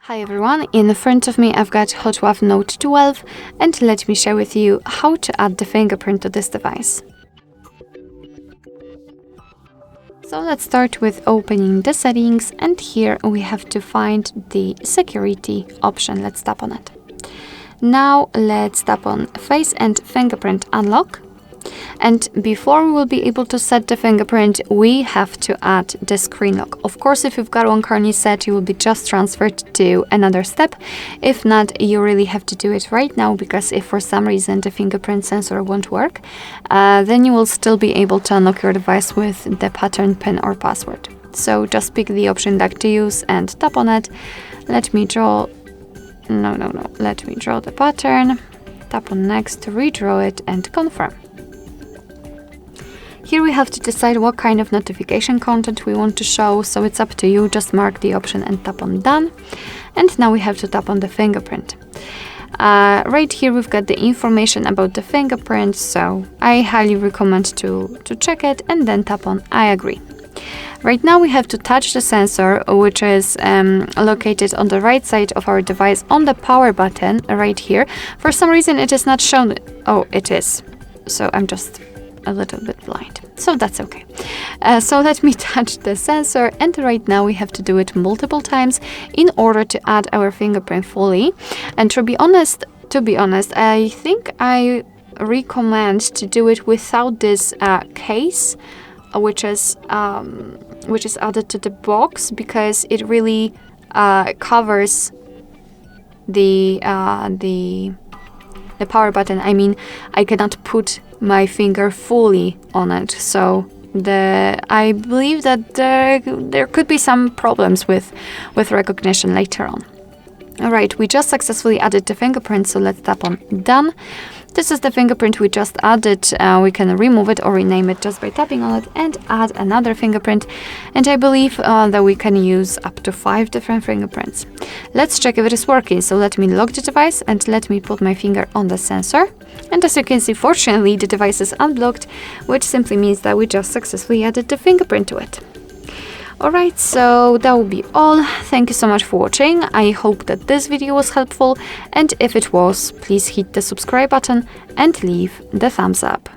Hi everyone, in front of me I've got HOTWAV Note 12 and let me share with you how to add the fingerprint to this device. So let's start with opening the settings, and here we have to find the security option. Let's tap on it. Now let's tap on Face and Fingerprint Unlock. And before we will be able to set the fingerprint, we have to add the screen lock. Of course, if you've got one currently set, you will be just transferred to another step. If not, you really have to do it right now, because if for some reason the fingerprint sensor won't work, then you will still be able to unlock your device with the pattern, PIN or password. So just pick the option like to use and tap on it. Let me draw the pattern, tap on next, redraw it and confirm. Here we have to decide what kind of notification content we want to show, so it's up to you. Just mark the option and tap on done. And now we have to tap on the fingerprint. Right here we've got the information about the fingerprint, so I highly recommend to check it and then tap on I agree. Right now we have to touch the sensor, which is located on the right side of our device on the power button right here. For some reason it is not shown. Oh, it is. So I'm just a little bit blind, so that's okay. So let me touch the sensor, and right now we have to do it multiple times in order to add our fingerprint fully. And to be honest, I think I recommend to do it without this case, which is added to the box, because it really covers the power button. I mean, I cannot put my finger fully on it, so I believe that there could be some problems with recognition later on. Alright, we just successfully added the fingerprint, so let's tap on done. This is the fingerprint we just added. We can remove it or rename it just by tapping on it and add another fingerprint. And I believe that we can use up to 5 different fingerprints. Let's check if it is working. So let me lock the device and let me put my finger on the sensor. And as you can see, fortunately, the device is unblocked, which simply means that we just successfully added the fingerprint to it. Alright, so that will be all. Thank you so much for watching. I hope that this video was helpful, and if it was, please hit the subscribe button and leave the thumbs up.